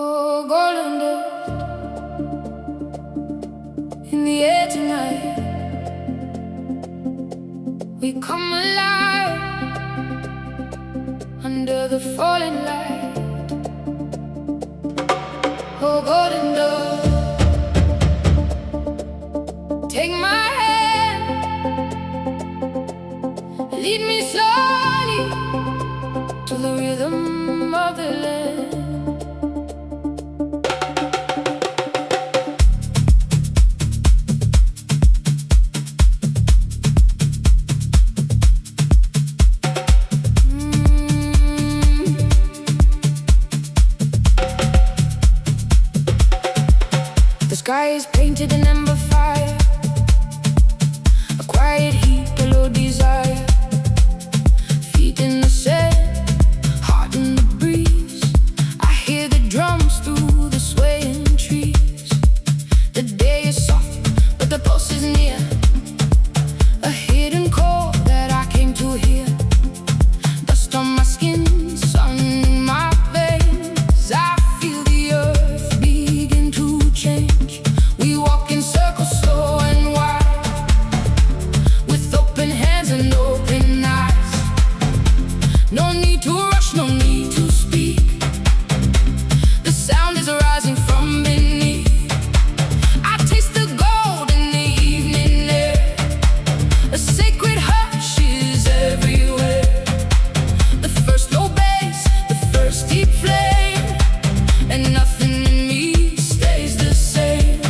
Oh, golden dust in the air tonight. We come alive under the falling light. Oh, golden dust, take my hand, lead me slowly to the rhythm of the land. The sky is painted in ember fire, a quiet heat, a low desire. Feet in the sand, heart in the breeze. I hear the drums through the swaying trees. The day is soft, but the pulse is near. A hidden chord that I came to hear. Dust on my skin, sun in my veins. I feel the earth begin to change. We walk in circles slow and wide, with open hands and open eyes. No need to rush, no need to speak. The sound is rising from beneath. I taste the gold in the evening air. A sacred hush is everywhere. The first low bass, the first deep flame, and nothing in me stays the same.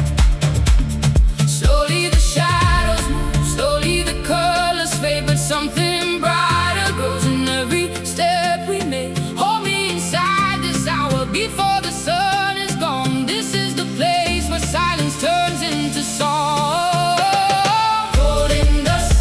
Slowly the shadows move, slowly the colors fade, but something brighter grows in every step we make. Hold me inside this hour before the sun is gone. This is the place where silence turns into song. Golden dust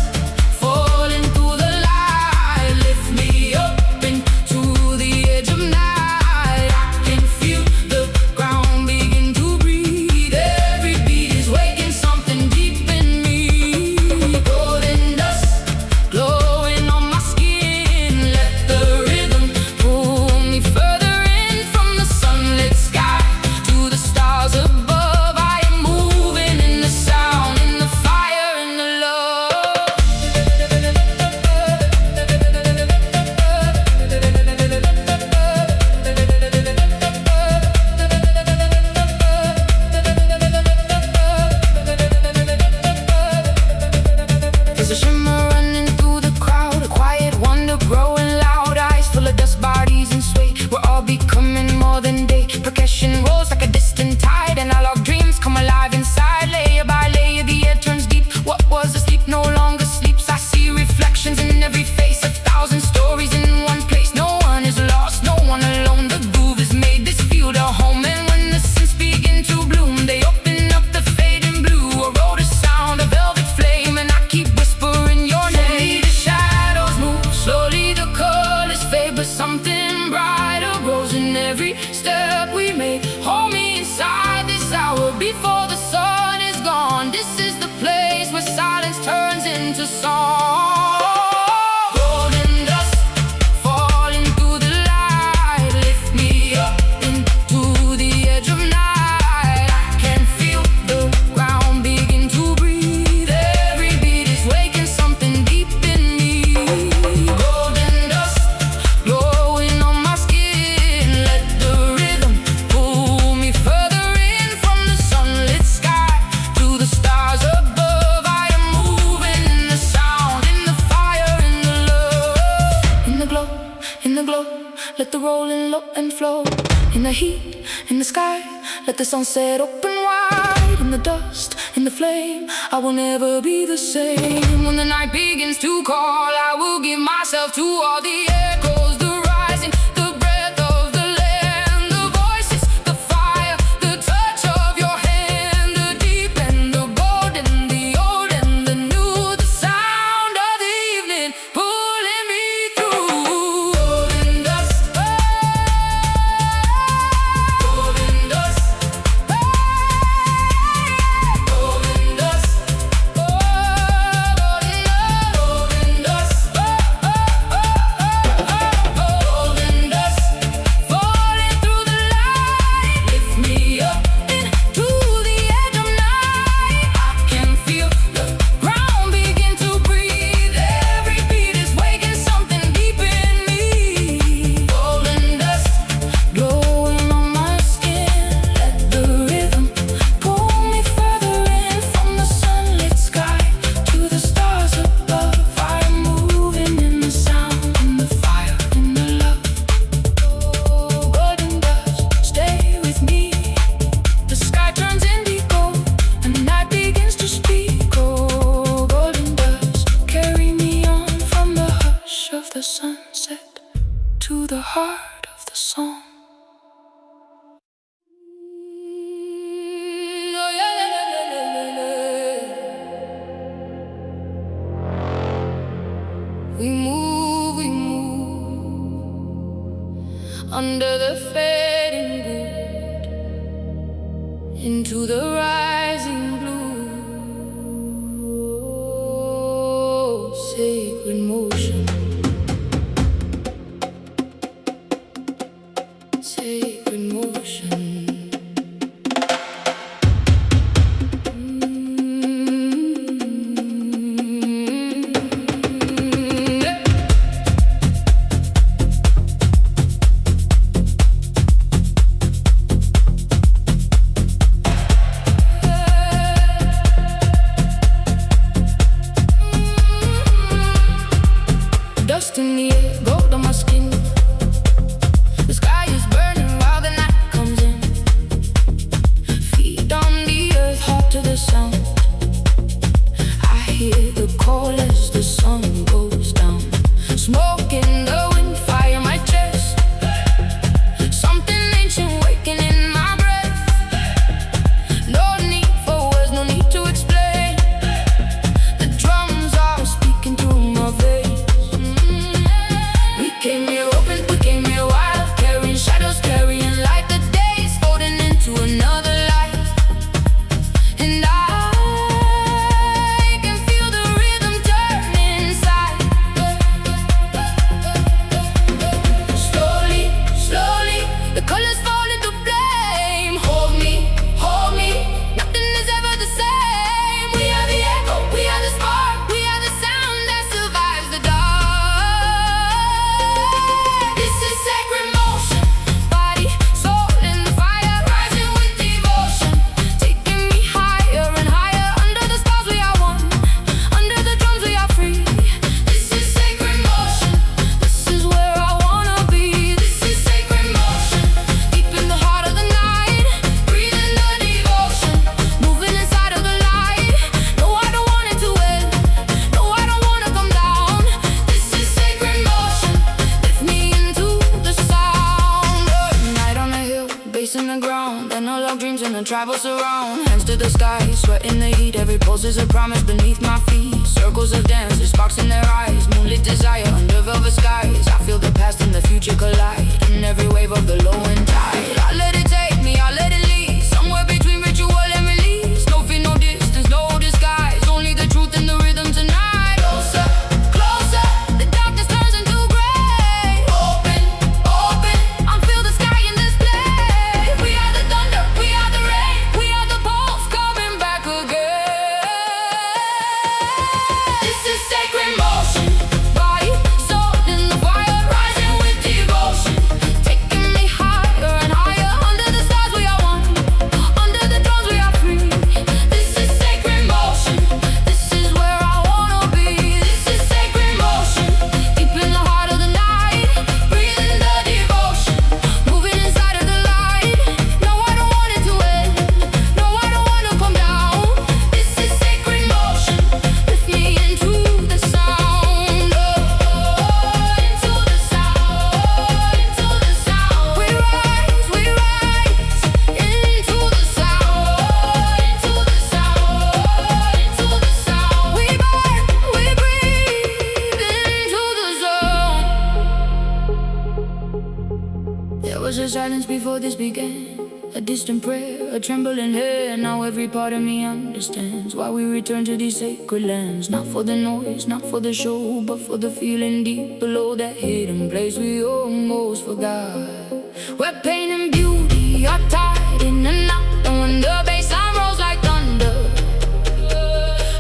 falling through the light, lift me up into the edge of night. I can feel the ground begin to breathe. Every beat is waking something deep in me. Golden dust glowing on my skin. Let the rhythm pull me further in from the sunlit sky to the stars above. I am moving in the sound, in the fire, in the love. There's a shimmer running through the crowd, a quiet wonder growing loud. Eyes full of dust, bodies in sway. We're all becoming more than day. Percussion rolls like a distant tide, and analog dreams come alive inside. Layer by layer, the air turns deep. What was asleep no longer sleeps. I see reflections in every face, 1,000 stories in one place. No one is lost, no one alone. The groove has made this field a home, and when the synths begin to bloom, they open up the fading blue. A road of sound, a velvet flame, and I keep whispering your name. Slowly the shadows move, slowly the colors fade, but something brighter grows in every step we make. Hold me inside this hour before the sun is gone. This is the place where silence turns into song. Golden dust falling through the light, lift me up into the edge of night. I can feel the ground begin to breathe. Every beat is waking something deep in me. Golden dust glowing on my skin. Let the rhythm pull me further in from the sunlit sky to the stars above. I am moving in the sound, in the fire, in the love. In the glow, let the rolling low and flow. In the heat, in the sky, let the sunset open wide. In the dust, in the flame, I will never be the same. When the night begins to call, I will give myself to all the echoes, the rising, the breath of the land, the voices, the fire, the touch of your hand, the deep and the golden, the old and the new, the sound of the evening pulling me through. Golden dust, golden dust, golden dust, golden dust, golden dust. song. We move under the fading good into the rising blue. Sacred motion, sacred motion. Dust in the air, gold on my skin. The sky is burning while the night comes in. Feet on the earth, heart to the sound. I hear the call as the sun goes down. Smoke in the wind, fire my chest. Something ancient waking in my breath. No need for words, no need to explain. The drums are speaking through my veins. We came here open, we came here wild, carrying shadows, carrying light. The days folding into another life, and I can feel the rhythm turn inside. Slowly, slowly, the colors fall into flame. Hold me, nothing is ever the same. We are the echo, we are the spark, we are the sound that survives the dark. This is sacred motion, body, soul in the fire, rising with devotion, taking me higher and higher. Under the stars we are one, under the drums we are free. This is sacred motion, this is where I wanna be. This is sacred motion, deep in the heart of the night, breathing the devotion, moving inside of the light. No, I don't want it to end, no, I don't wanna come down. This is sacred motion, lift me into the sound. Night on the hill, bass in the ground, analog dreams in the tribal surround. Hands to the sky, sweat in the heat, every pulse is a promise beneath my feet. Circles of dance, there's sparks in their eyes, moonlit desire under velvet skies. I feel the past and the future collide, in every wave of the low and tide. I let it take me, I let it lead, somewhere between ritual and release. No fear, no distance, no disguise, only the truth in the rhythm tonight. Closer, closer, the darkness turns into gray. Open, I feel the sky in this place. We are the thunder, we are the rain, we are the pulse coming back again. This is sacred motion, body, soul in the fire, rising with devotion, taking me higher and higher. Under the stars we are one, under the drums we are free. This is sacred motion, this is where I wanna be. This is sacred motion, deep in the heart of the night, breathing the devotion, moving inside of the light. No, I don't want it to end, no, I don't wanna come down. This is sacred motion, lift me into the sound. Into the sound, into the sound. We rise into the sound, into the sound, into the sound. We burn, we breathe into the zone. There was a silence before this began, a distant prayer, a trembling hand. Now every part of me understands why we return to these sacred lands. Not for the noise, not for the show, but for the feeling deep below that hidden place we almost forgot. Where pain and beauty are tied in a knot, and when the bassline rolls like thunder,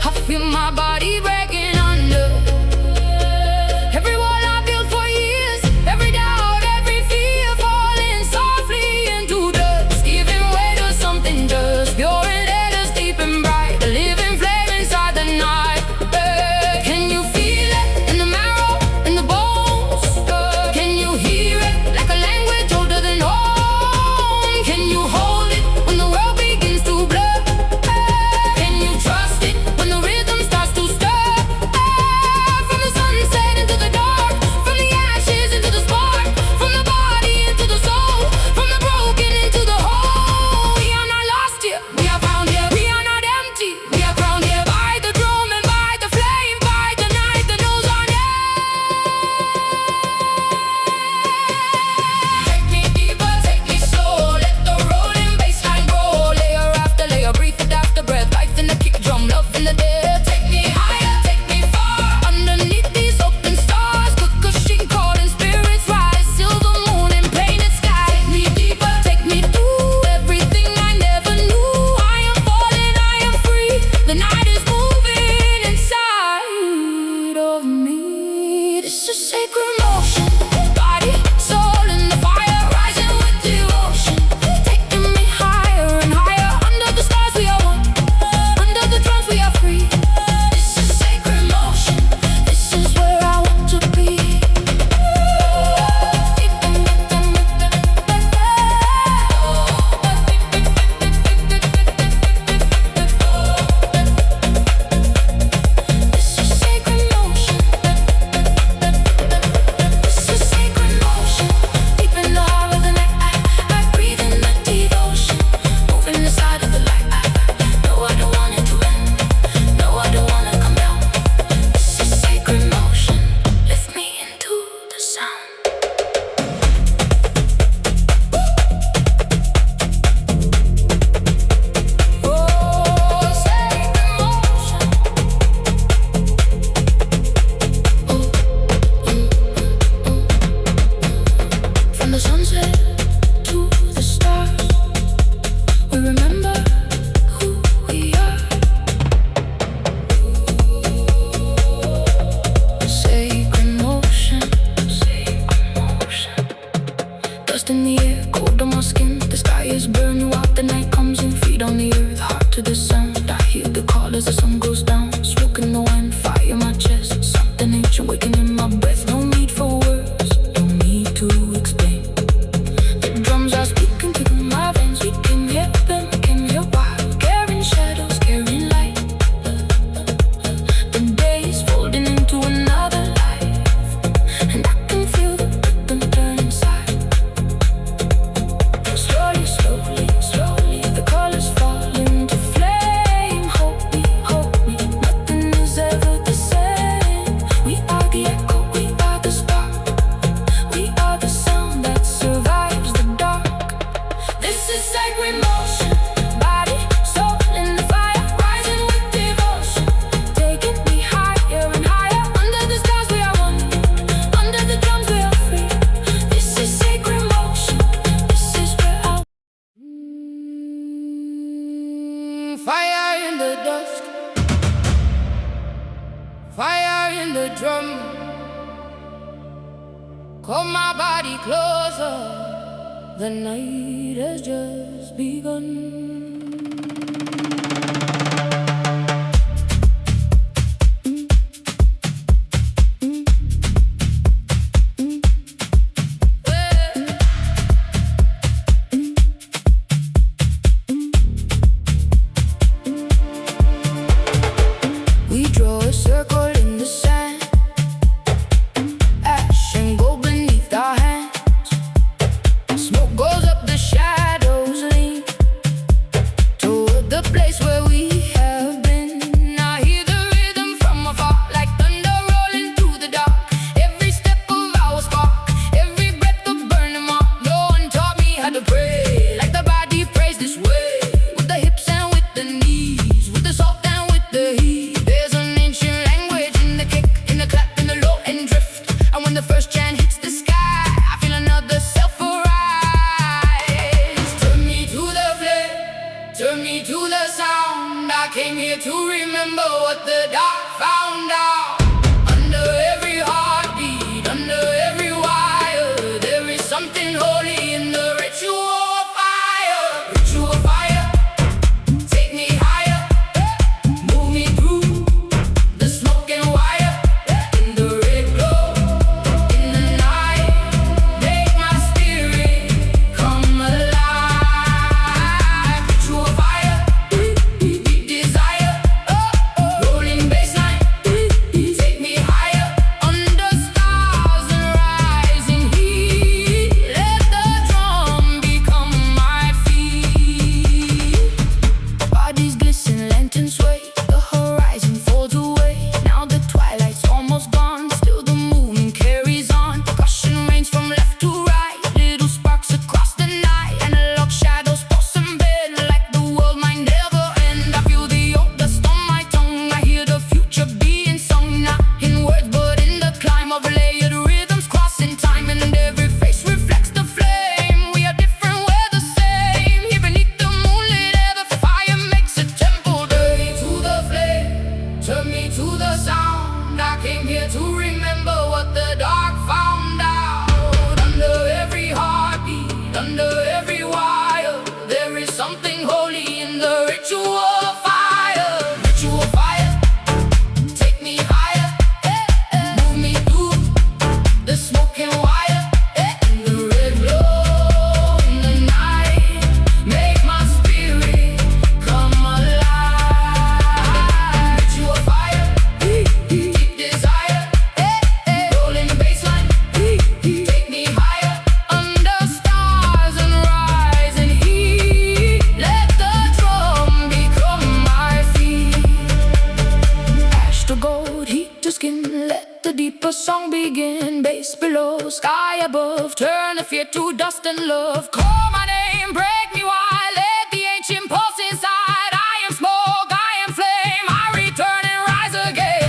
I feel my body breaking under. Every wall I built for years, every doubt, every fear, falling softly into dust, giving way to something just pure and endless, deep and bright, a living flame inside the night. Can you feel it in the marrow, in the bones? Can you hear it like a language older than home? Can you the sunset to the stars, we remember who we are. Sacred motion, dust in the air, cold on my skin. The sky is burning while the night comes in. Feet on the earth, heart to the sound. I hear the call as the sun goes down. Smoke in the wind, fire in my chest. Something ancient waking in my breath. No need for words, no need to explain. The drums are speaking to my veins. We can hear them, can hear wild. Carrying shadows, carrying light. The day is folding into another life, and I can feel the rhythm turn inside. Slowly, slowly, slowly, the colors fall into flame. Hold me, nothing is ever the same. We are the echo, we are the spark. We are the sound that survives the dark. This is sacred motion, body, soul in the fire, rising with devotion, taking me higher and higher. Under the stars we are one, under the drums we are free. This is sacred motion, this is where I fire in the dusk, fire in the drum. Call my body closer, the night has just begun. We draw a circle in the sand, ash and gold beneath our hands. Smoke goes up, the shadows lean toward the place where we have been. I hear the rhythm from afar, like thunder rolling through the dark. Every step of our spark, every breath of burning mark. No one taught me how to pray like the body prays this way, with the hips and with the knees, with the soft and with the heat. There's an ancient language in the kick, in the clap, in the low and drift. And when the first chant hits the sky, I feel another self arise. Turn me to the flame, turn me to the sound. I came here to remember what the dark found out. Under every heartbeat, under every wire, there is something holy in the ritual fire. Ritual fire, take me higher, move me through the smoke and wire. In the red glow, in the night, make my spirit come alive. Ritual fire, deep desire, rolling bassline, take me higher. Under stars and rising heat, let the drum become my feet. Bodies glisten, lanterns sway, the horizon folds away. Now the twilight's almost gone, still the movement carries on. Percussion rains from left to right, little sparks across the night. Analog shadows pulse and bend, like the world might never end. I feel the old dust on my tongue, I hear the future being sung. Not in words but in the climb of layered rhythms crossing time. And every face reflects the flame. We are different, we're the same. Here beneath the moonlit air, the fire makes a temple. Turn me to the flame, turn me to the sound. I came here to remember what the dark found out. Under every heartbeat, under every wire, there is something holy in the ritual fire. Ritual fire, take me higher, move me through the smoke and wire. In the red glow, in the night, make my spirit come alive. Ritual fire, deep desire, rolling bassline, take me higher. Under stars and rising heat, let the drum become my feet. Ash to gold, heat to skin, let the deeper song begin. Bass below, sky above, turn the fear to dust and love. Call my name, break me wide, let the ancient pulse inside. I am smoke, I am flame, I return and rise again.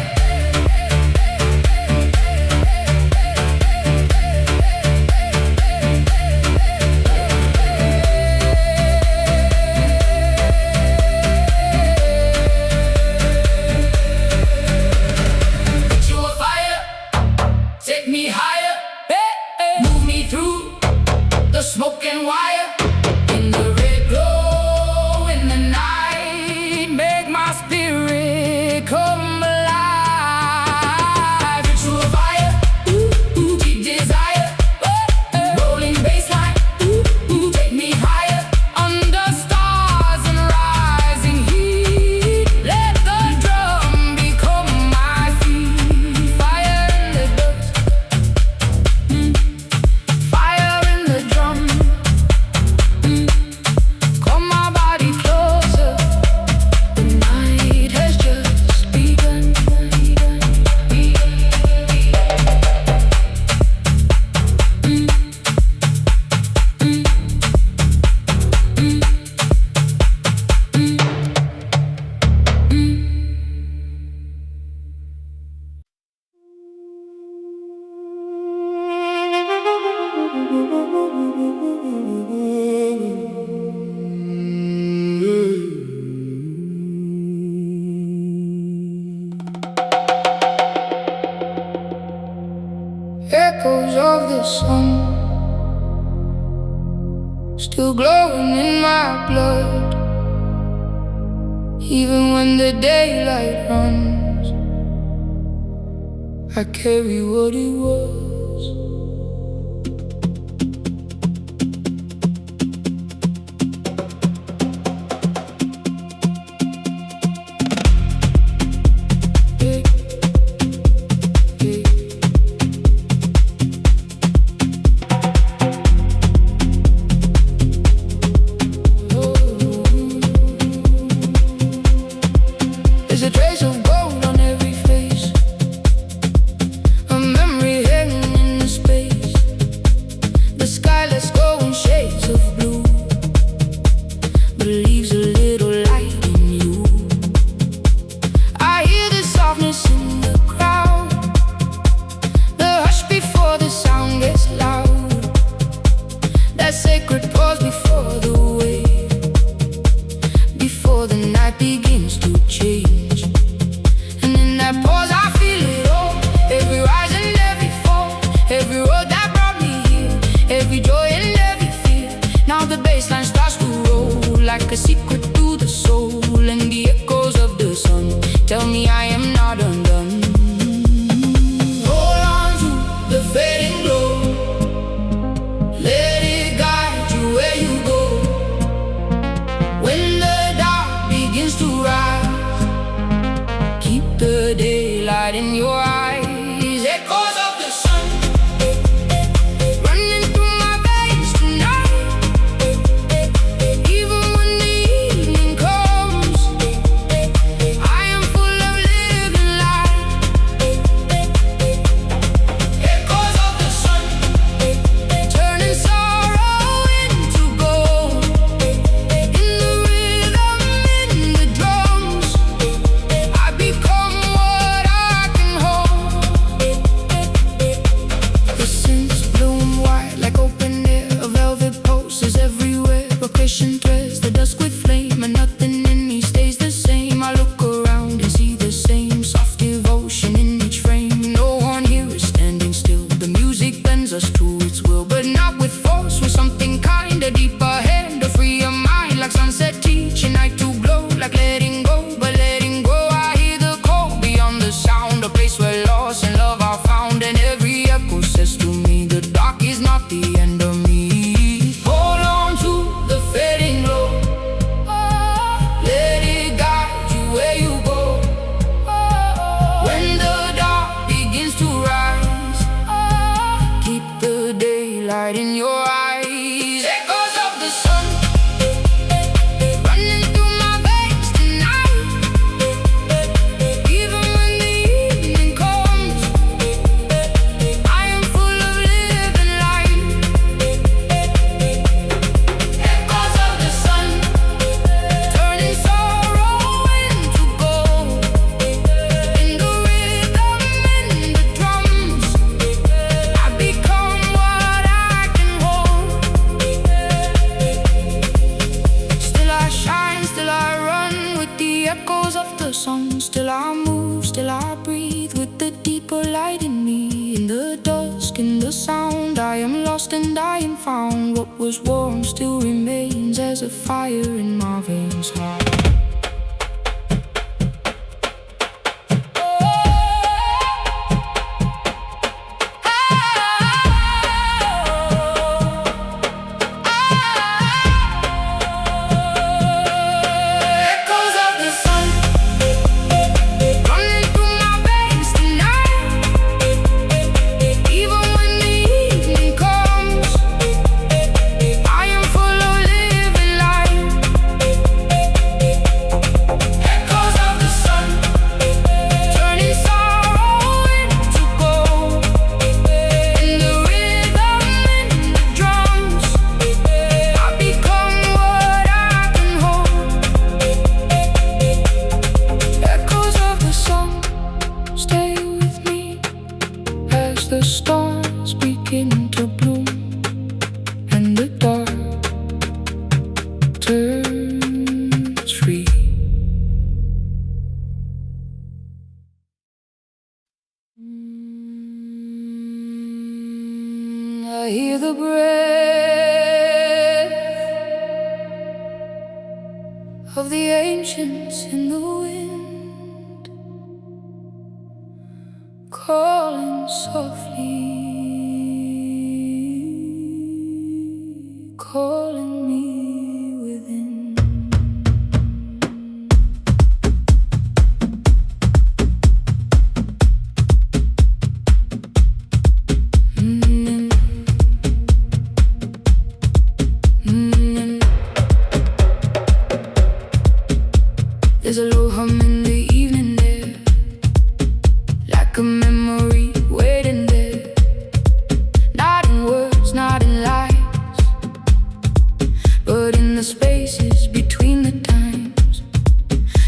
the smoke and wire. In the red glow in the night, make my spirit come alive. Ritual fire, deep desire, rolling bassline, take me higher. Under stars and rising heat, let the drum become my feet. Fire in the dust, fire in the drum. Call my body closer, the night has just begun. Echoes of the sun still glowing in my blood. Even when the daylight runs, I carry what it was. Hey, hey. There's a trace of gold on every face, a memory hanging in the space. The sky lets go in shades of blue, but leaves a little light in you. I hear the softness in the crowd, the hush before the sound gets loud. That sacred pause before the wave, before the night begins to change. And in that pause I feel it all, every rise and every fall, every road that brought me here, every joy and every fear. Now the bassline starts to roll like a secret to the soul, and the echoes of the sun tell me I am not undone. Hold on to the fading glow, let it guide you where you go. When the dark begins to rise, keep the daylight in your eyes. Echoes of the sun running through my veins tonight. Even when the evening comes, I am full of living light. Echoes of the sun turning sorrow into gold. In the rhythm, in the drums, I become what I can hold. The scents bloom white like open air, a velvet pulses everywhere. Percussion threads the dusk with flame, and nothing in me stays the same. I look around and see the same soft devotion in each frame. No one here is standing still. The music bends us to its will, but not with force, with something kind, a deeper hand, a freer mind. Like sunset teaching night to glow, like letting go, but letting go. I hear the call beyond the sound, a place where loss and love are found. And every echo says to me, the dark is not the end of me. Hold on to the fading glow, let it guide you where you go. When the dark begins to rise, keep the daylight in your eyes. Echoes of the sun running through my veins tonight. Even when the evening comes, I am full of living light. Echoes of the sun turning sorrow into gold. In the rhythm, in the drums, I become what I can hold. Still I shine, still I run with the echoes of the song. Still I move, still I breathe with the deeper light in me. In the dusk, in the sound, I am lost in and dying found what was warm still remains as a fire in my veins. The stars begin to bloom and the dark turns free. I hear the breath of the ancients in the wind, calling softly, calling me within. There's a low hum in the evening air, like a memory waiting there. Not in words, not in lies, but in the spaces between the times.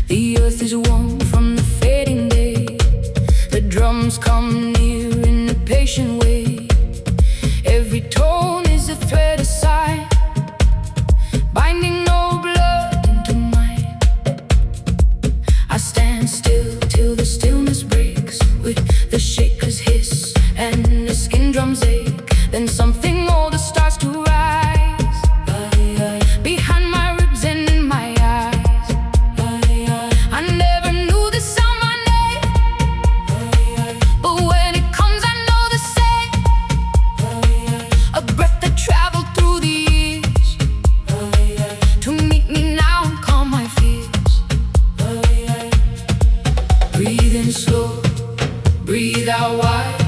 The earth is warm from the fading day. The drums come near in a patient way. Every tone is a thread aside, binding no blood into mine. I stand still till the stillness breaks with the shakers hiss and the skin drums ache. Then something older starts to rise behind my ribs and in my eyes. I never knew the sound my name, but when it comes I know the same. A breath that traveled through the years to meet me now and calm my fears. Breathe in slow, breathe out wide.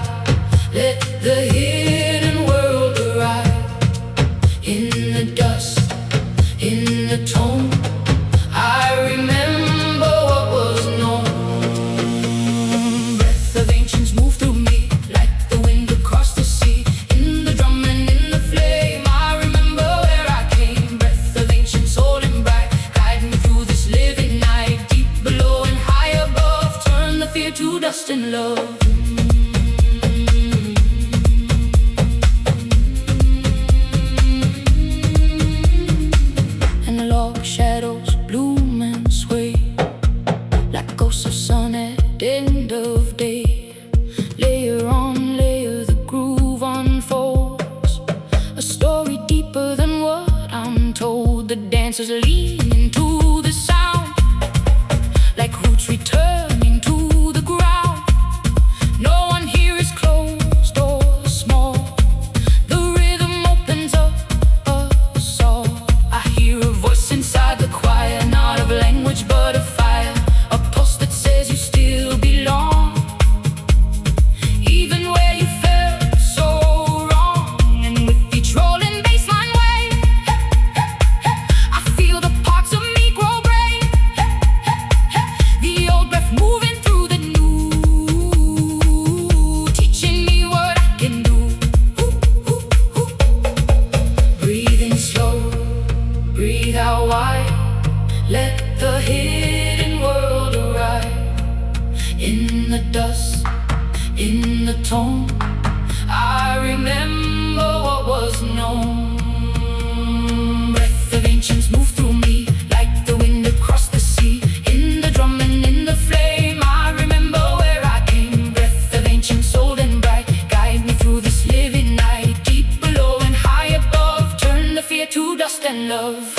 Let the hidden world arrive. In the dust, in the tone, I remember what was known. Breath of ancients move through me like the wind across the sea. In the drum and in the flame, I remember where I came. Breath of ancients holding bright, guide me through this living night. Deep below and high above, turn the fear to dust and love. Analog shadows bloom and sway like ghosts of sun at end of day. Layer on layer, the groove unfolds, a story deeper than what I'm told. The dancers lean into the sound like roots returning to the ground. No one here is closed or small. The rhythm opens up us all. I hear a voice inside the choir, not of language but of fire. A pulse that says you still belong, even where you felt so wrong. And with each rolling bassline wave, I feel the parts of me grow brave. The old breath moving dust and love.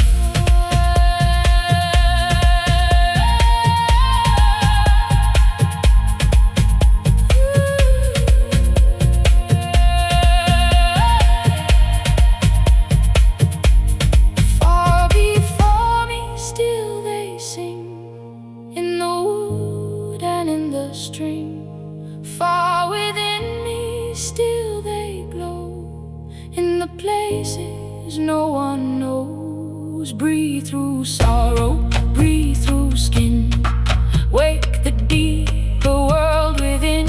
Far before me, still they sing in the wood and in the stream. Far within me, still they glow in the places no one knows. Breathe through sorrow, breathe through skin. Wake the deeper world within.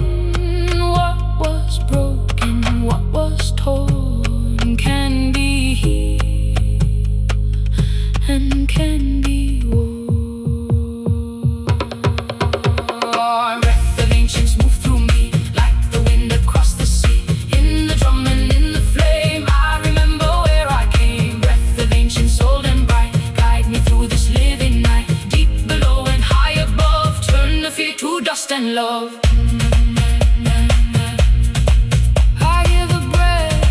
What was broken, what was torn can be healed and can be worn. Breath of ancients move through me like the wind across the sea. In the drum and in the flame, I remember where I came. Breath of ancients old and bright, guide me through this living night. Deep below and high above, turn the fear to dust and love. I hear the breath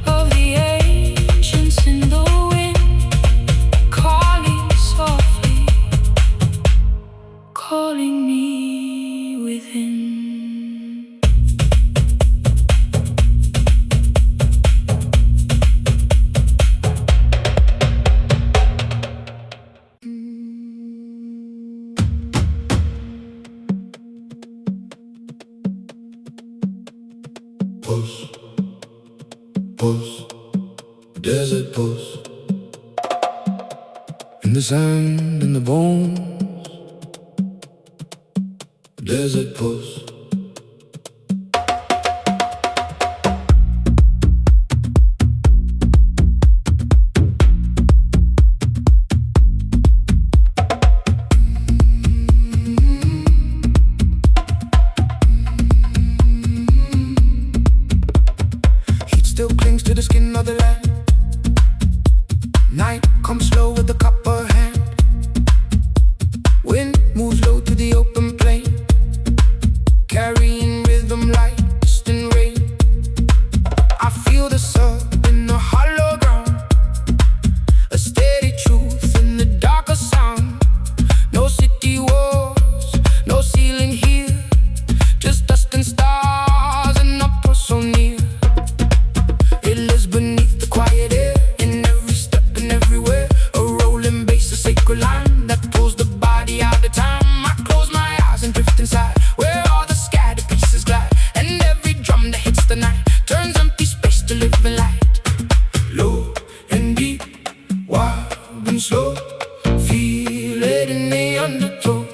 of the ancients in the wind, calling softly, calling me within. Pulse, pulse, desert pulse. In the sand, in the bones, desert pulse. Heat still clings to the skin of the land. Night comes slow with the copper hand. Wind moves low to the open plain, carrying rhythm like distant rain. I feel the sun in the hollow ground, a steady truth in the darker sound. No city walls, no ceiling here, just dust and stars and upper so near. It lives beneath the quiet air, in every step and everywhere. A rolling bass, a sacred line that pulls the body out of time. I close my eyes and drift inside, where all the scattered pieces glide. And every drum that hits the night turns empty space to live in light. Low and deep, wild and slow, feel it in the undertow.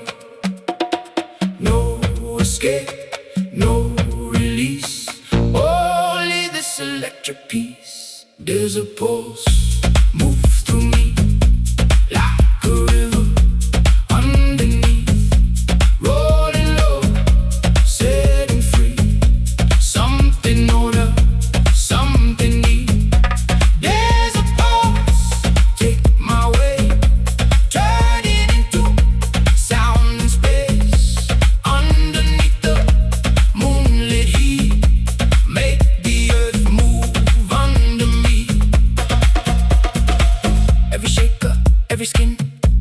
No escape, no release, only this electric peace. There's a pulse, move through me like a river underneath, rolling low, setting free. Something older, something deep. There's a pulse, take my way, turn it into sound and space. Underneath the moonlit heat, make the earth move under me. Every shaker, every skin,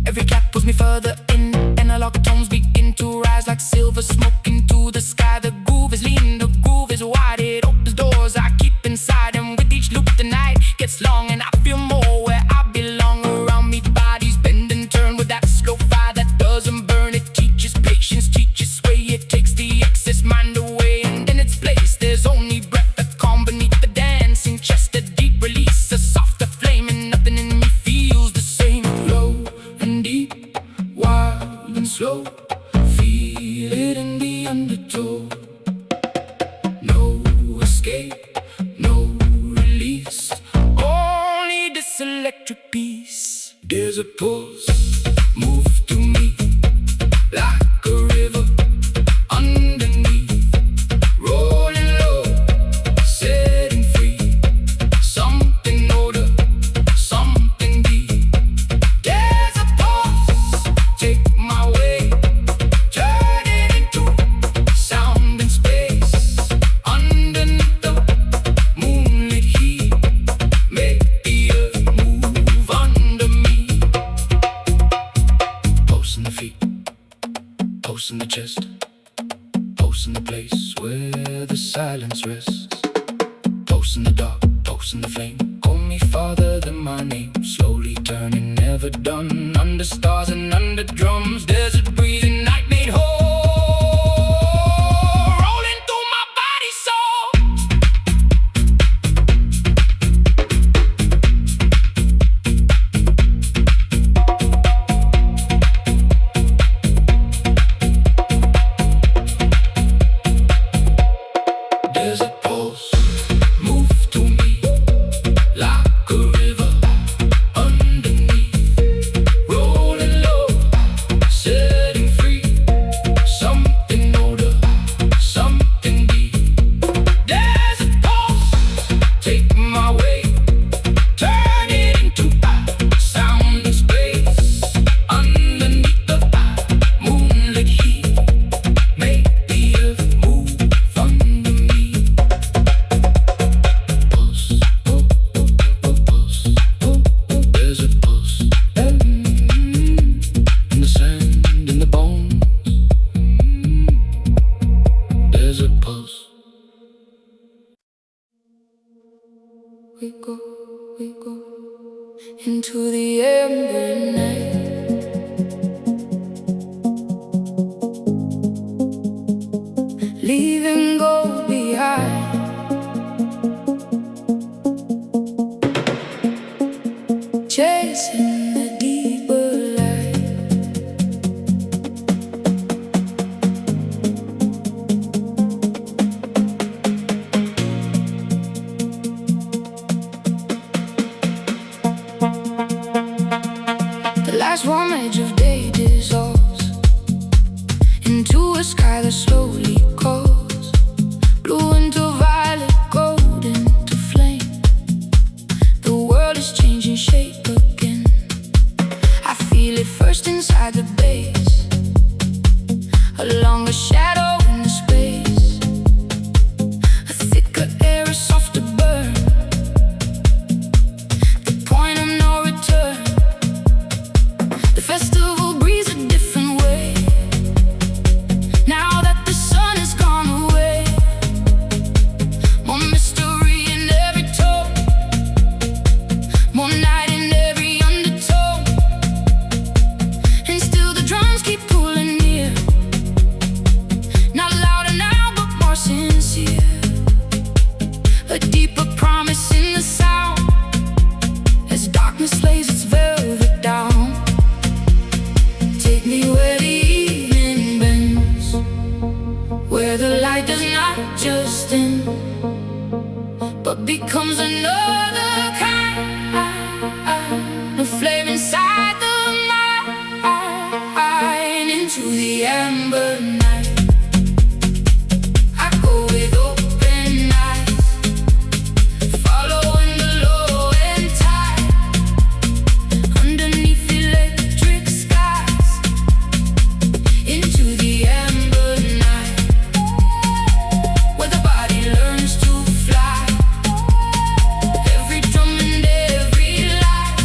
every clap pulls me further in. Analog tones begin to rise like silver smoke into the sky. The groove is lean, the groove is wide. It opens doors I keep inside, and with each loop the night gets long, and I feel more where I belong. Around me bodies bend and turn with that slow fire that doesn't burn. It teaches patience, teaches sway. It takes the excess mind away, and in its place there's only breath, a calm beneath the dancing chest, a deep release, a softer flame, and nothing in me feels the same. Low and deep, wild and slow, feel it in the undertow. No escape, no release, only this electric peace. There's a pulse, move to me like a river underneath, rolling low, setting free. Something older, something deep. There's a pulse, take my way, turn it into sound and space. Underneath the moonlit heat, make flame. Call me farther than my name. Slowly turning, never done. Under stars and under drums. Desert breeze and night made whole. Rolling through my body, soul. There's a pulse, move to me like a river underneath, rolling low, setting free, something older, something deep. There's a pulse, take my way, turn it into sound and space, underneath the moonlit heat, make the earth move under me. Pulse, oh, oh, oh, pulse, oh, oh, there's a pulse, in the sand, in the bones, there's a pulse. We go into the ember night, leaving gold behind. Chasing the deeper light. The last warm edge of day dissolves into a sky that slowly calls. Blue into violet, gold into flame. The world is changing shape again. I feel it first inside the base, along a shadow in the space. A thicker air, a softer burn, the point of no return. The festival breathes a different way, now that the sun has gone away. More mystery in every tone, more night in every undertone. And still the drums keep pulling near, not louder now but more sincere. A deeper promise in the sound, as darkness lays its velvet down. Take me where the evening bends, where the light does not just end, but becomes another kind of flame inside the mind. Into the ember night, I go with open eyes, following the low and tide, underneath electric skies. Into the ember night, where the body learns to fly. Every drum and every light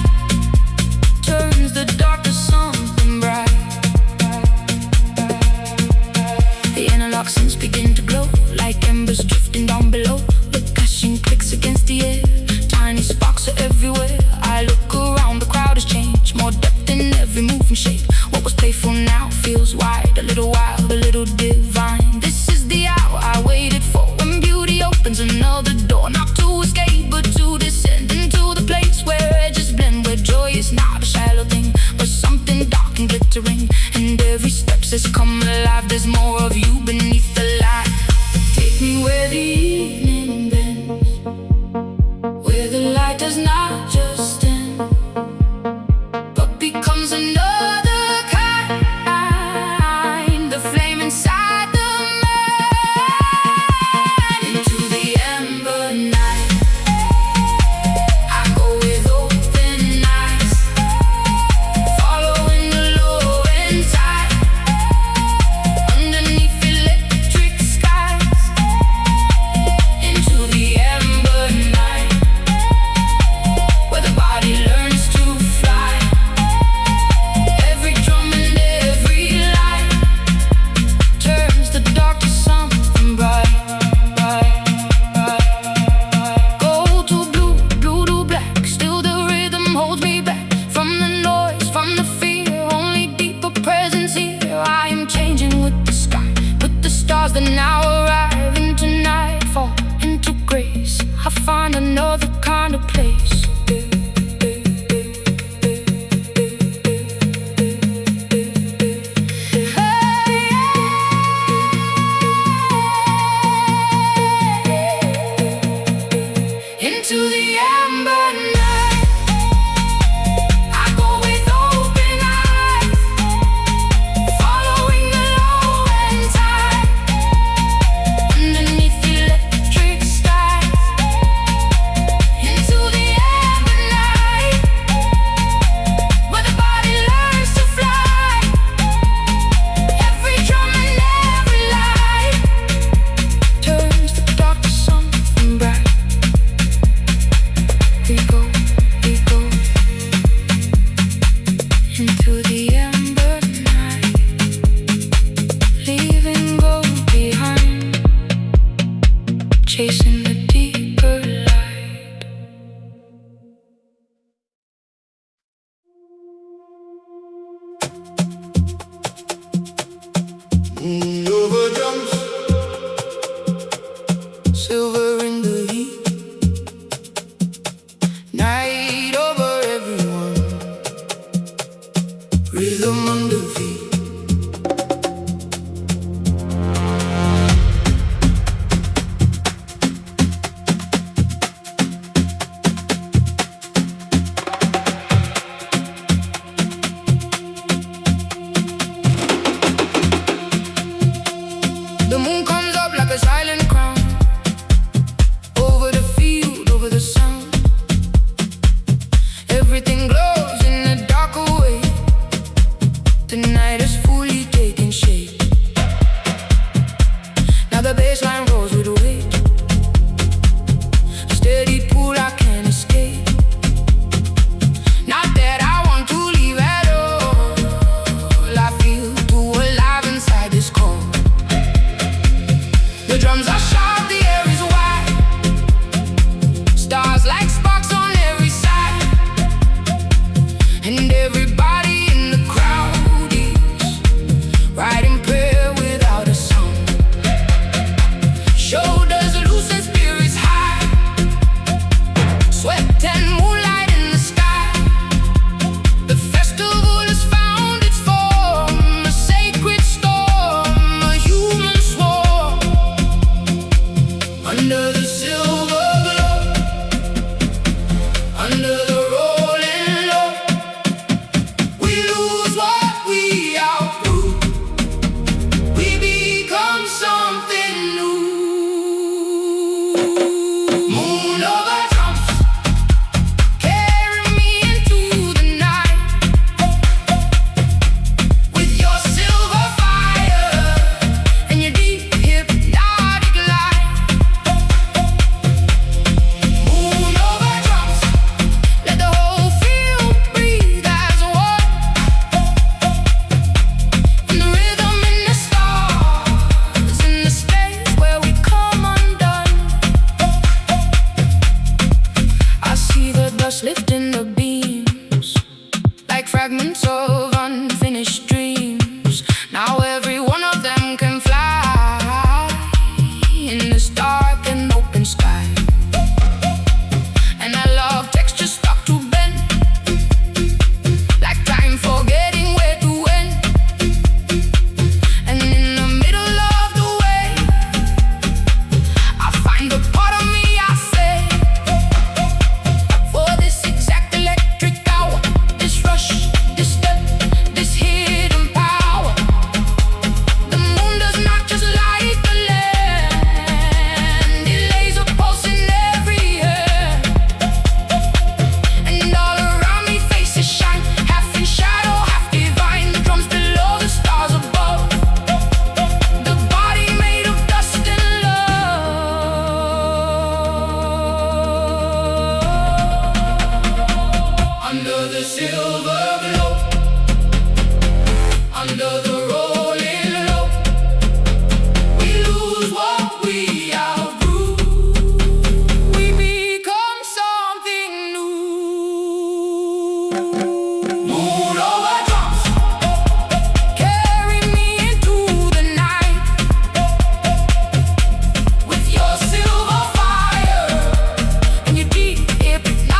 turns the dark to something bright. The analog synths begin to glow like embers drifting down below. Percussion clicks against the air, tiny sparks are everywhere. I look around, the crowd has changed, more depth in every move and shape. What was playful now feels wide, a little wild, a little divine. This is the hour I waited for, when beauty opens another door, not to escape but to descend into the place where edges blend, where joy is not a shallow thing but something dark and glittering. And every step says come alive, there's more of you beneath the light. Take me where the evening bends, where the light does not just end, but becomes another kind, the flame inside the mind. Into the ember night, I go with open eyes, following the low and tide, underneath electric skies. Into the ember night, where the place. Into the amber night, I go with open eyes, following the low and tide, underneath the electric skies. Into the amber night, where the body learns to fly. Every drum and every light turns the dark to something bright. We go into the amber night, leaving gold behind, chasing the deeper light. Over drums, Silver in the heat, night over everyone, rhythm under feet. The moon comes up like a silent crown, over the field, over the sound. Everything glows in a darker way. The night is fully taking shape. Now the bassline rolls with the weight, a steady pull I can't escape. Not that I want to leave at all, I feel too alive inside this core. The drums are sharp, the air is wide, stars like sparks on every side, and everybody in the crowd is writing prayer without a song. Shoulders loose and spirits high, sweat and moonlight in the sky. The festival has found its form, a sacred storm, a human swarm. Under the silver glow, under the rolling low, we lose what we outgrew. We become something new. Moon over drums, carry me into the night, with your silver fire and your deep hypnotic light. Moon over drums, let the whole field breathe as one. And the rhythm in the stars, in the space where we come undone. I see the dust lifting the beams, like fragments of unfinished dreams. Now every one of them can fly in this dark and open sky. And I love texture stuck to bend, like time forgetting where to end. And in the middle of the way, I find the part of me I say, for this exact electric hour, this rush, this step, this hidden power. The moon does not just light the land, it lays a pulse in every air. And all around me faces shine, half in shadow, half divine. The drums below, the stars above, the body made of dust and love. Under the silver glow, under the rolling low, we lose what we outgrew. We become something new. Moon over drums, carry me into the night, with your silver fire and your deep hypnotic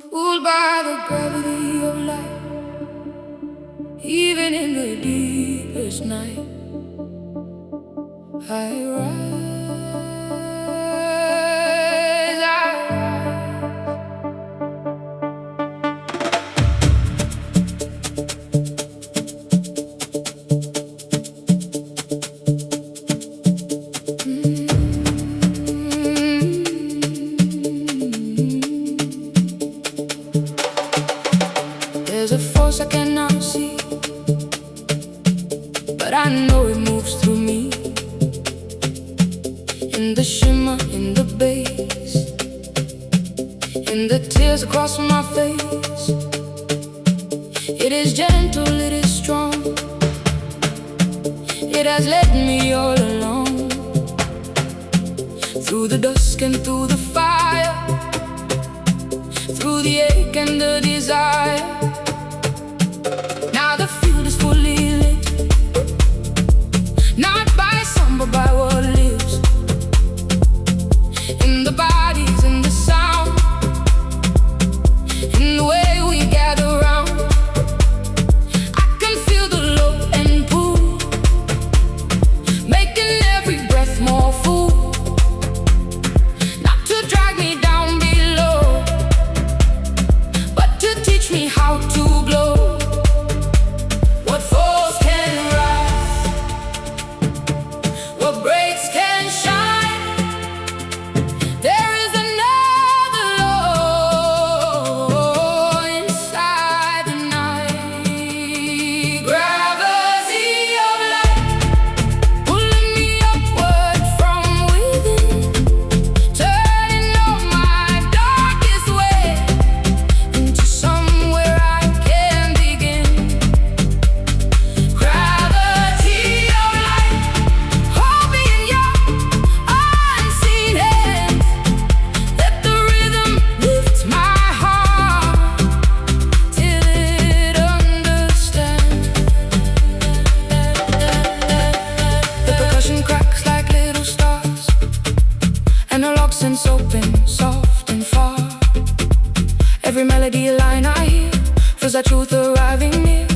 pulled by the gravity of light. Even in the deepest night, I rise, I There's a force I cannot see, but I know it moves through me. In the shimmer, in the bass, in the tears across my face. It is gentle, it is strong. It has led me all along, through the dusk and through the fire, through the ache and the desire. Now the field is fully lit, not by some but by what lives in the bodies, in the sound, in the way we gather round. I can feel the low and pull, making every breath more full, not to drag me down below, but to teach me how to glow. What falls can rise, what breaks can shine. There is another law inside the night. Gravity of light, pulling me upward from within, turning all my darkest way into somewhere I can begin. Gravity of light, hold me in your unseen hands. Let the rhythm lift my heart till it understands. The percussion cracks like little stars, and the lock sense open, soft and far. Every melody line I hear feels like truth arriving near,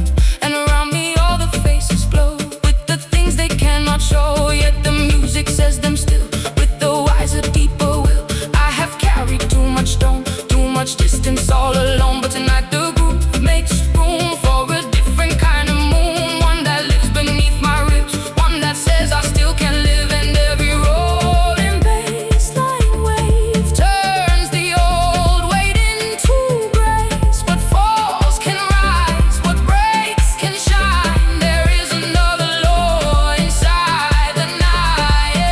and around me all the faces glow with the things they cannot show. Yet the music says them still, with the wiser, deeper will. I have carried too much stone, too much distance all alone, but tonight the groove makes room for a different kind of moon, one that lives beneath my ribs, one that says I still can live. And every rolling bassline wave turns the old weight into grace. What falls can rise, what breaks can shine. There is another law inside the night.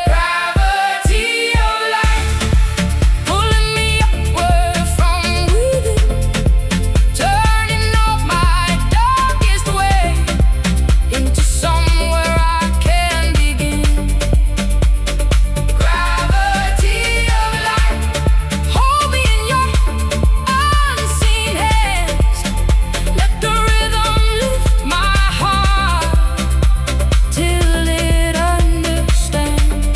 Gravity of light, pulling me upward from within, turning all my darkest way into somewhere I can begin. Gravity of light, hold me in your unseen hands. Let the rhythm lift my heart till it understands.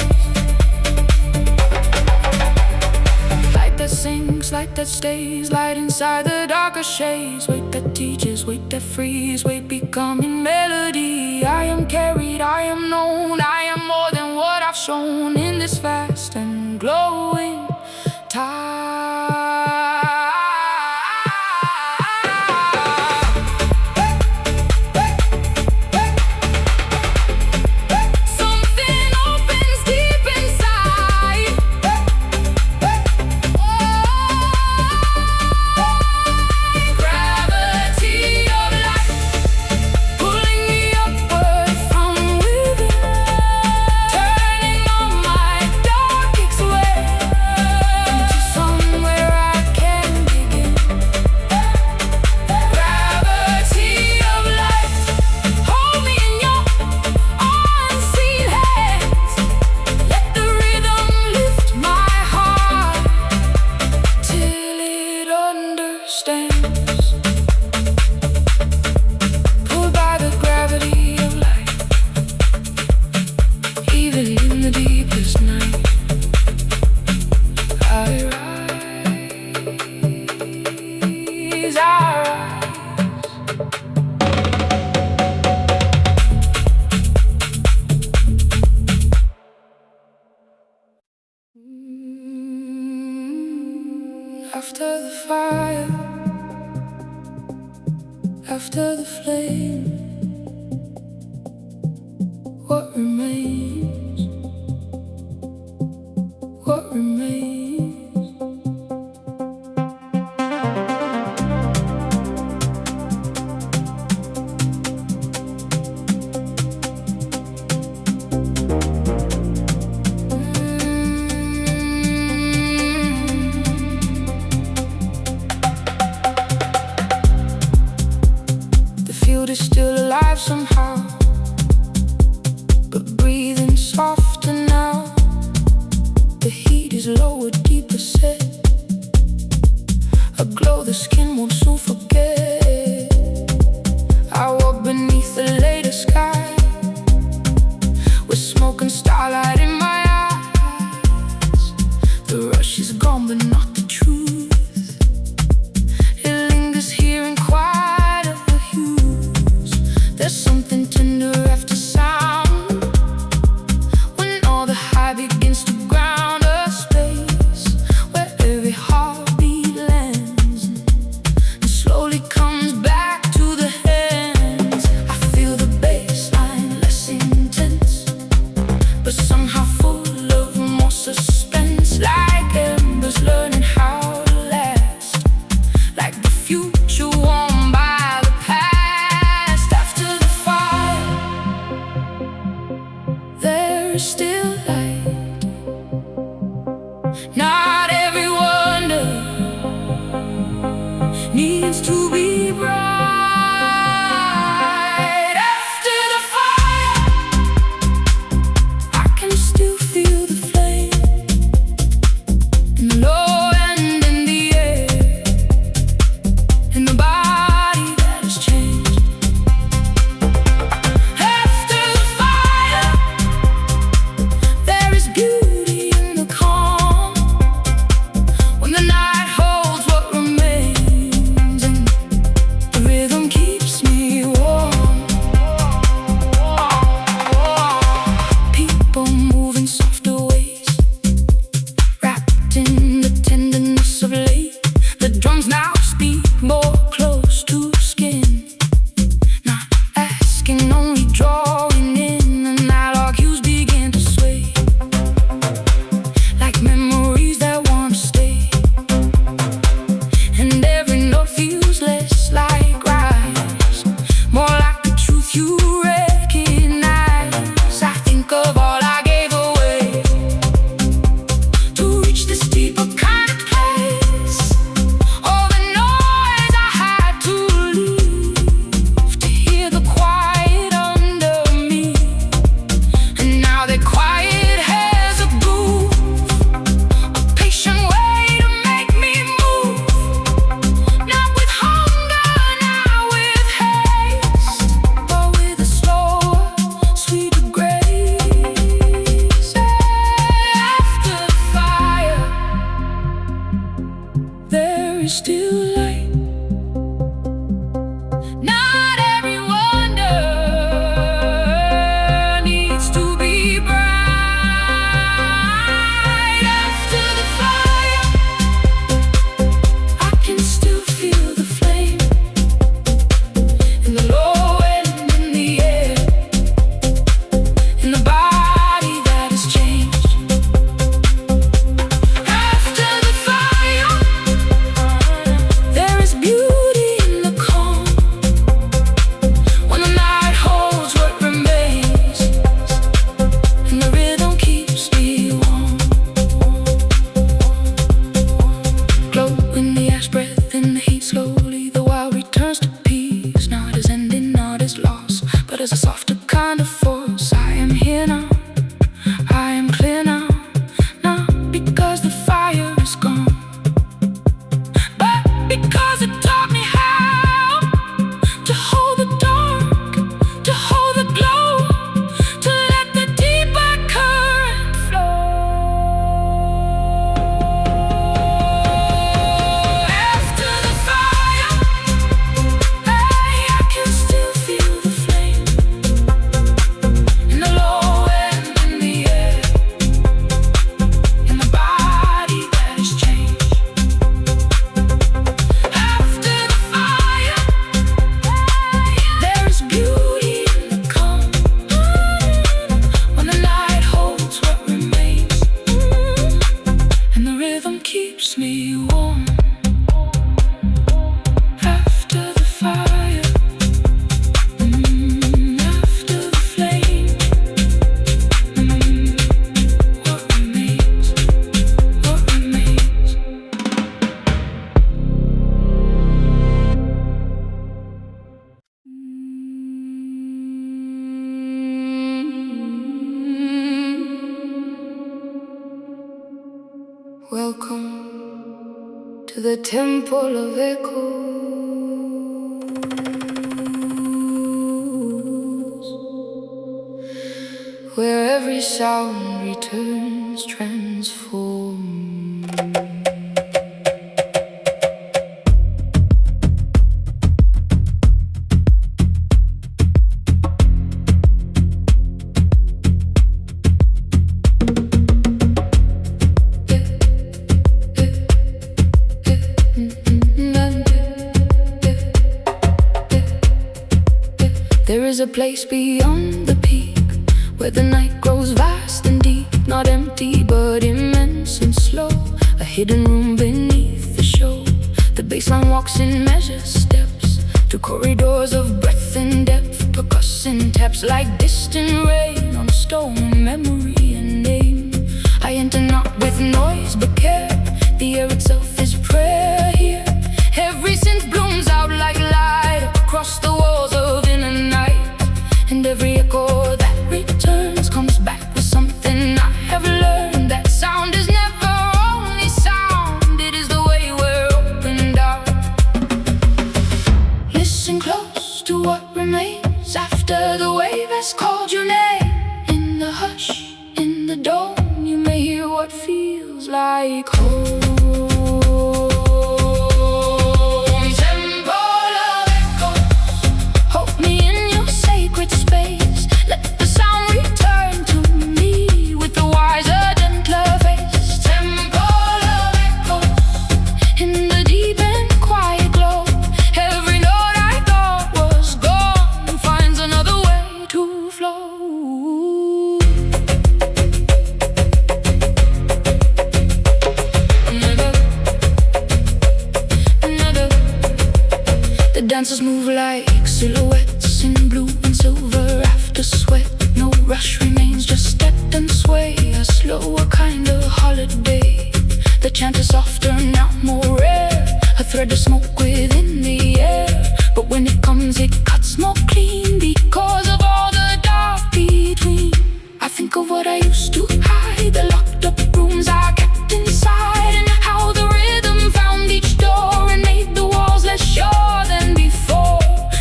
Light that sings, light that stays, light inside the darker shades. Weight that teaches, weight that frees, weight becoming melody. I am carried, I am known, I am more than what I've shown in this vast and glowing time. Something opens deep inside. Gravity of light, pulling me upward from within, turning all my darkest way After the fire, after the flame, what remains? What remains? Is still alive somehow, but breathing softer now. The heat is lower, deeper set, a glow the skin won't soon forget. I walk beneath the later sky, with smoke and starlight in my eyes. The rush is gone, but not the truth. It lingers here in quiet. There's something tender after sound, when all the high begins to ground a space where every heartbeat lands and slowly comes back to the hands. I feel the bass line less intense, but somehow full of more suspense, like embers learning how to last, like the future warmed by the past. There is still light. Not every wonder needs to be bright. After the fire, I can still feel the flame in the low and in the air, in the body that has changed. After the fire, there is beauty in the calm, when the night holds what remains, and the rhythm keeps me warm. People move in softer ways, wrapped in the tenderness of late. The drums now speak more close to skin, not asking, only drawing in. And analog hues begin to sway, like memories that once stayed. And every note feels less like rise, more like the truth you recognize. I think of all I gave away to reach this deeper kind of place, all the noise I had to leave to hear the quiet under me. And now that quiet has a groove, a patient way to make me move. Not with hunger, not with haste, but with a slower, sweeter grace. After the fire, there is still light. Not every wonder needs to be bright. After the fire, I can still feel the flame in the low and in the air, in the body that has changed. After the fire, keeps me warm after the fire, after the flame. What remains? What remains? Welcome to the temple of echoes, where every sound returns transformed. There is a place beyond the peak, where the night grows vast and deep, not empty but immense and slow. A hidden room beneath the show. The bassline walks in measured steps through corridors of breadth and depth. Percussion taps like distant rain on stone, memory and name. I enter not with noise but care. The air itself is prayer here. Every synth blooms out like light across the walls of inner night. And every echo that returns comes back with something I have learned. That sound is never only sound, it is the way we're opened out. Listen close to what remains after the wave has called your name. In the hush, in the dome, you may hear what feels like home. Dancers move like silhouettes in blue and silver after sweat. No rush remains, just step and sway. A slower kind of holiday. The chant is softer, now more rare. A thread of smoke within the air. But when it comes, it cuts more clean because of all the dark between. I think of what I used to hide, the locked up rooms I kept inside, and how the rhythm found each door and made the walls less sure than before.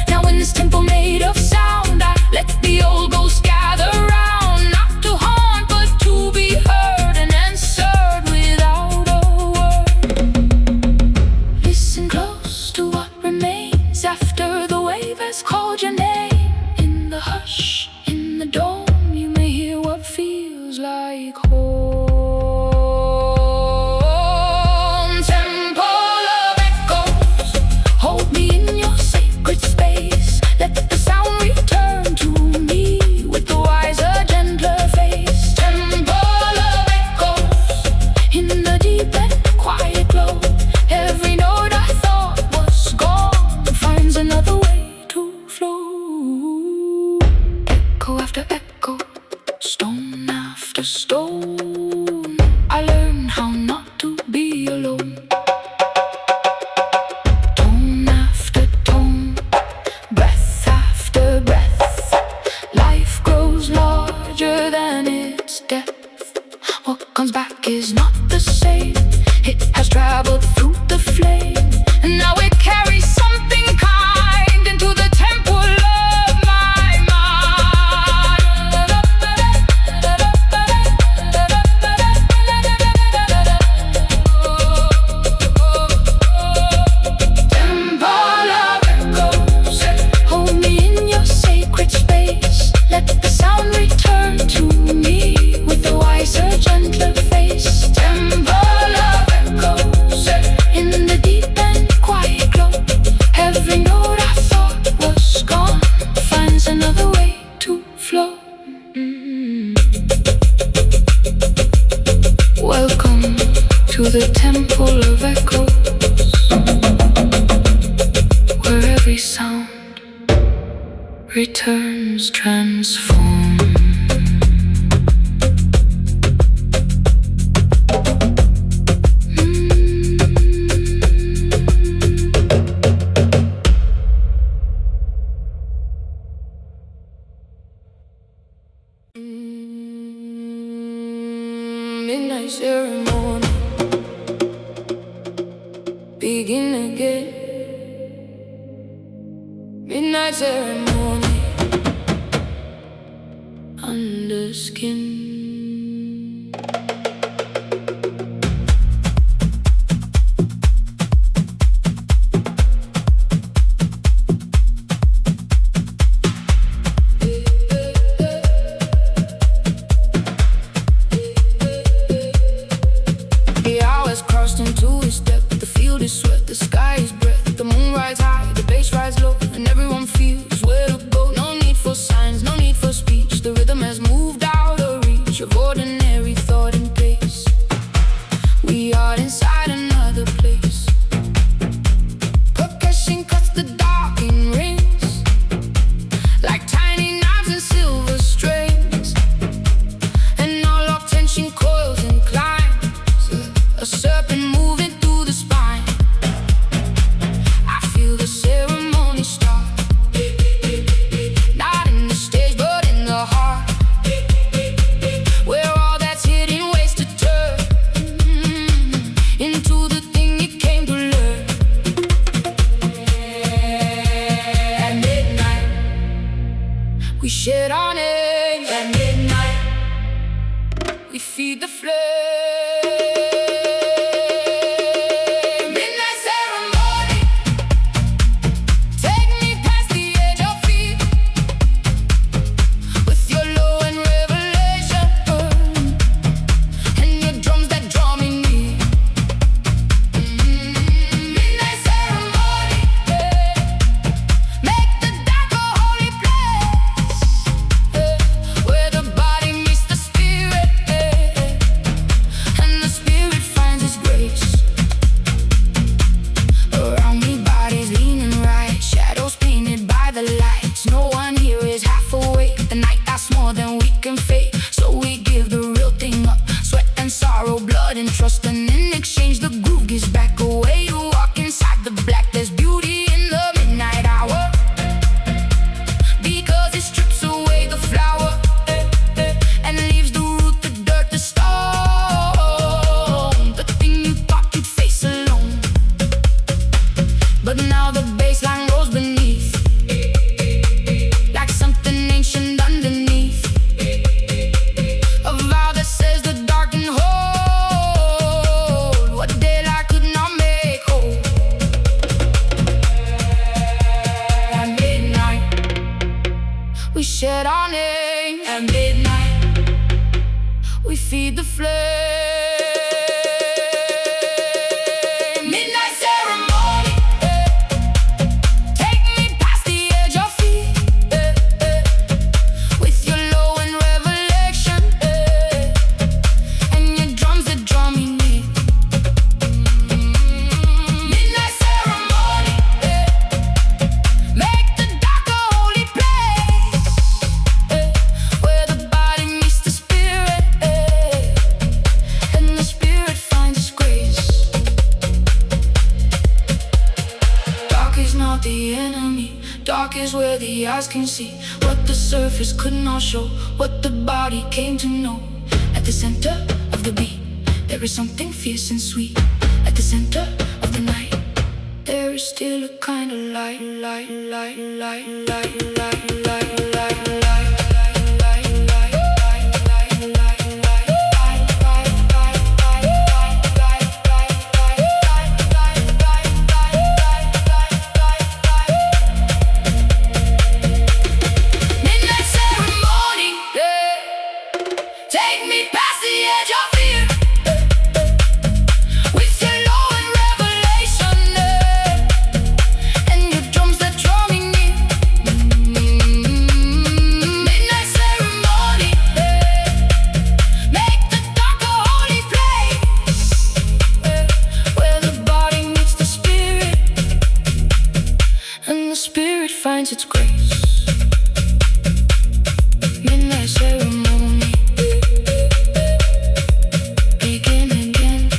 Now in this temple made of sound, I let the old ghosts gather round, not to haunt but to be heard and answered without a word. Listen close to what remains after the wave has called your name. In the hush, in the dome, you may hear what feels like home. Temple of echoes, hold me in your sacred space. Let the sound return to me with the wiser, gentler face. Temple of echoes, in the deep and quiet glow. Every note I thought was gone finds another way to flow. Echo after echo, stone after stone, I learned how not to be alone. Tone after tone, breath after breath, life grows larger than its depth. What comes back is not the same. It has traveled through the flame, and now it carries something kind into the temple of my mind. Temple of echoes, hold me in your sacred space. Let the sound return to me with a wiser, gentler face. Temple of echoes, in the deep and quiet glow. the temple of echoes, where every sound returns transformed. Midnight ceremony, begin again. Midnight ceremony, under skin. Sweat, the sky is bright, the moon rides high, the bass rides low, and everyone feels where to go. No need for signs, no need for speech. The rhythm has moved out of reach of ordinary thought and pace. We are inside another place. Percussion cuts the dark in rings, like tiny knives and silver strings, and all our tension coils and climbs, a serpent moving through the spine. We shed our names at midnight. We feed the flame. Midnight ceremony, take me past the edge of fear, with your low and revelation, and your drums that draw me near. Midnight ceremony, make the dark a holy place, where the body meets the spirit, and the spirit finds its grace. Around me, bodies leaning right, shadows painted by the lights. No one here is half awake. The night lasts more than we can fake, so we give the real thing up. Sweat and sorrow, blood and trust, and in exchange the groove gives back away. To walk inside the black, there's beauty in the midnight hour, because it strips away the flower, and leaves the root, the dirt, the stone, the thing you thought you'd face alone. But now the bassline rolls beneath, like something ancient underneath, a vow that says the dark can hold what daylight could not make whole. At midnight, we shed our name. At midnight, we feed the flame. Midnight ceremony, take me past the edge of fear, with your low and revelation, and your drums that draw me near. Midnight ceremony, make the dark a holy place, where the body meets the spirit, and the spirit finds its grace. Dark is not the enemy. Dark is where the eyes can see what the surface could not show, what the body came to know. At the center of the beat, there is something fierce and sweet. At the center of the night, there is still a kind of light, light, light, light, light, light, light, light, light. Midnight ceremony, take me past the edge of fear, with your low and revelation, and your drums that draw me near. lends its grace. Midnight ceremony, begin again.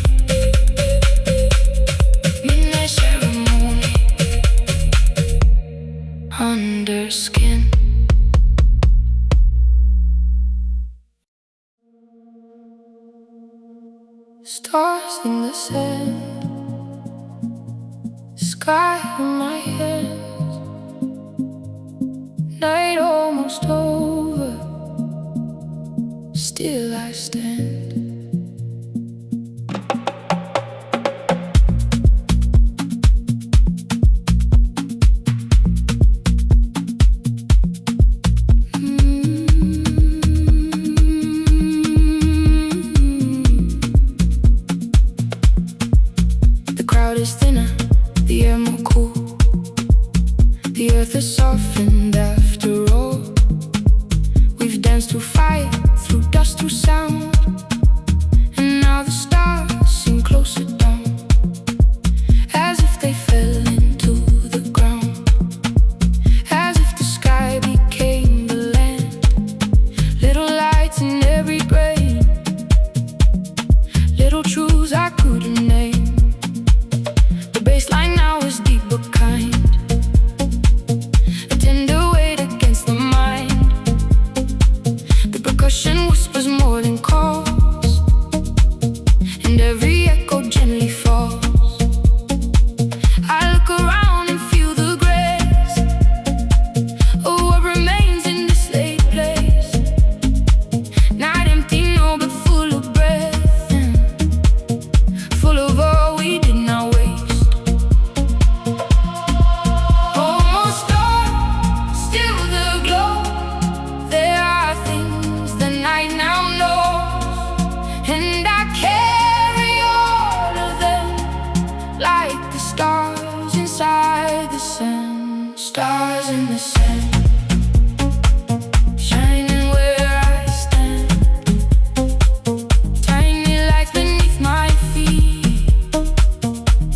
Midnight ceremony, under skin. Stars in the sand, sky in my hands. Night almost over, still I stand. The crowd is thinner, the air more cool. The earth is softened after all. We've danced through fire, through dust, through sound. And now the stars seem closer down, as if they fell into the ground, as if the sky became the land. Little lights in every grain, little truths I couldn't name. The bassline now is deep but kind, a tender weight against the mind. The percussion whispers more than calls, and every echo gently falls. I look around and feel the grace of what remains in this late place. Not empty, no, but full of breath, and full of all we did not waste. Almost dark, still the glow. There are things the night now knows, and I carry all of them like the stars inside the sand. Stars in the sand, shining where I stand. Tiny lights beneath my feet,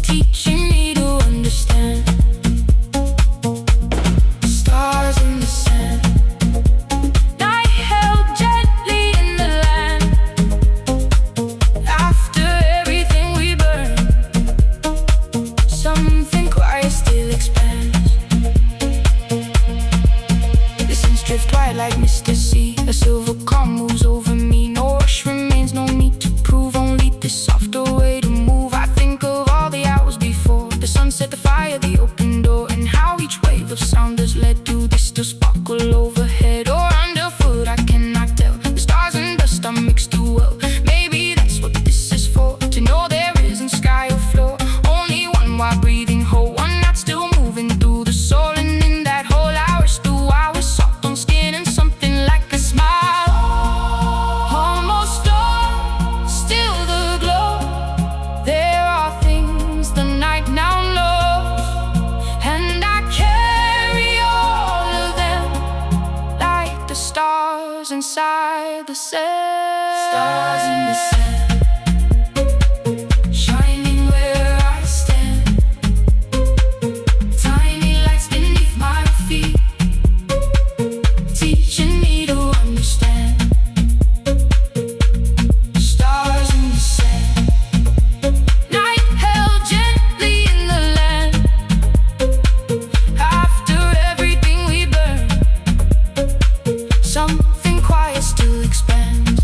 teaching me to understand. Stars in the sand, night held gently in the land. After everything we burn, something quiet still expands. The sands drift white like Mr. Sea. A silver calm moves over me. No rush remains, no need to prove, only this softer way to move. I think of all the hours before the sunset, the fire, the open door, and how each wave of sound has led to this to sparkle overhead or underfoot. I cannot tell. The stars and dust are mixed too well. Maybe that's what this is for, to know there isn't sky or floor, only one while breathing whole, one that's still moving through the soul. And in that whole hour, still I was soft on skin and something like a smile. Almost dawn, still the glow. There are things the night now knows, and I carry all of them like the stars inside the sand. Stars in the sand, shining where I stand. Tiny lights beneath my feet, teaching me to understand. Stars in the sand, night held gently in the land. After everything we burn, something quiet still expands.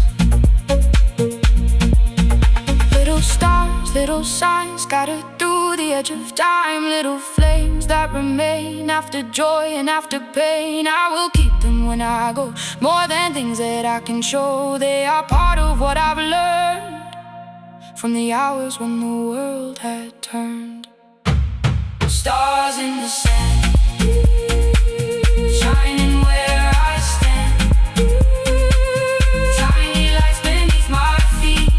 Little stars, little signs scattered through the edge of time. Little flames that remain after joy and after pain. I will keep them when I go, more than things that I can show. They are part of what I've learned from the hours when the world had turned. Stars in the sand, shining where I stand. Tiny lights beneath my feet,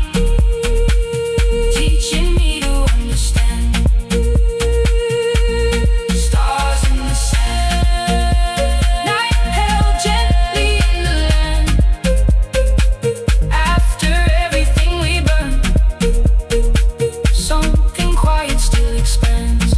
teaching me to understand. Stars in the sand, night held gently in the land. After everything we burn, something quiet still expands.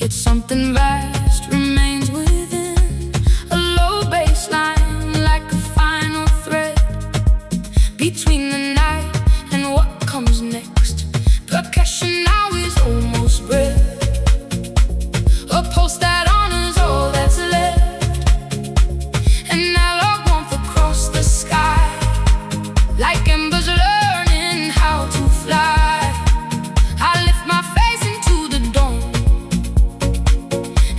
Yet something vast remains within, a low bass line like a final thread between the night and what comes next. Percussion now is almost bred, a pulse that honors all that's left, an analog warmth across the sky, like embers learning how to fly. I lift my face into the dawn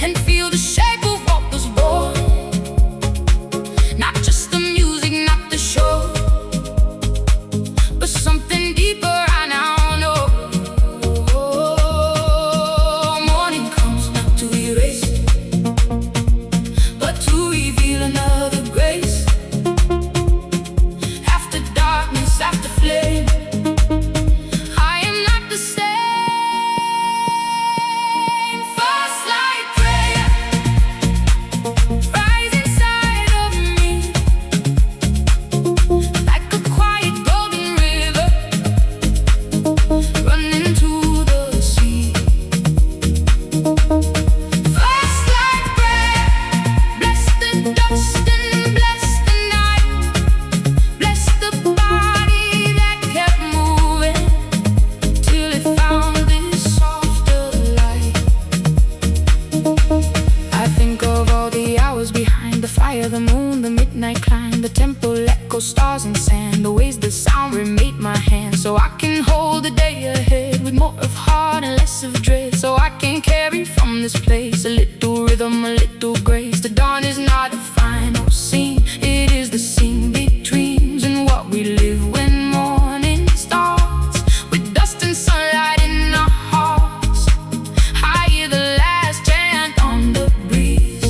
and feel the shape of what was born. Not just the music, not the show, but something deeper I now know. Morning comes not to erase, but to reveal another grace. After darkness, after flame, I am not the same. First light prayer rise inside of me, like a quiet golden river running to the sea. First light prayer, bless the dust and bless the night, bless the body that kept moving till it found this softer light. I think of all the hours behind the fire, the moon, the midnight climb, the temple echo, stars and sand, the ways the sound remade my hand, so I can hold the day ahead with more of heart and less of dread, so I can carry from this place a little rhythm, a little grace. The dawn is not a final scene, it is the scene between and what we live when morning starts, with dust and sunlight in our hearts. I hear the last chant on the breeze,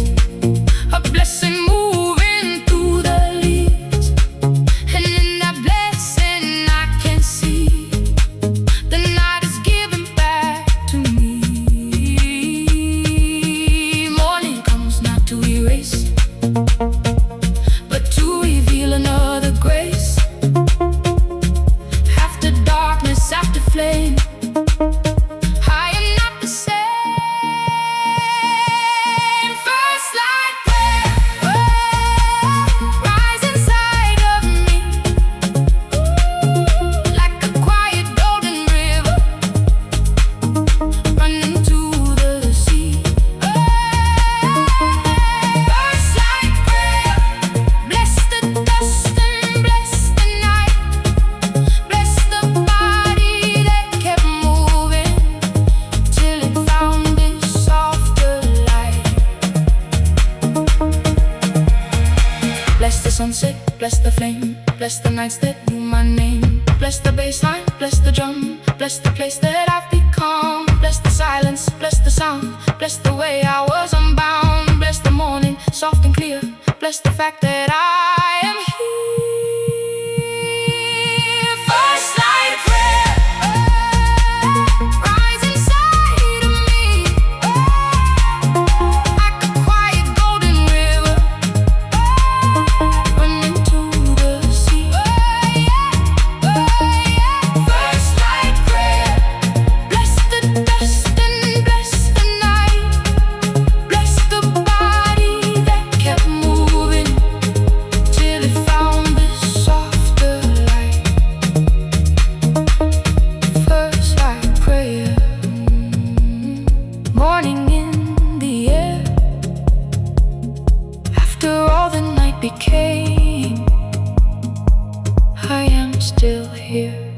a blessing moving through the leaves, and in that blessing I can see the night is giving back to me. Morning comes not to erase, but to reveal another grace. After darkness, after flame, I am not the same. First light prayer, rise inside of me, like a quiet golden river running to the sea. First light prayer, bless the dust and bless the night, bless the body that kept moving till it found this softer light. Bless the sunset, bless the flame, bless the nights that knew my name, bless the bass line, bless the drum, bless the place that I've become, bless the silence, bless the sound, bless the way I was unbound, bless the morning, soft and clear, bless the fact that I am here. First light prayer, rise inside of me, like a quiet golden river running to the sea. First light prayer, bless the dust and bless the night, bless the body that kept moving till it found this softer light. First light prayer, morning in the air, after all the night became, I am still here.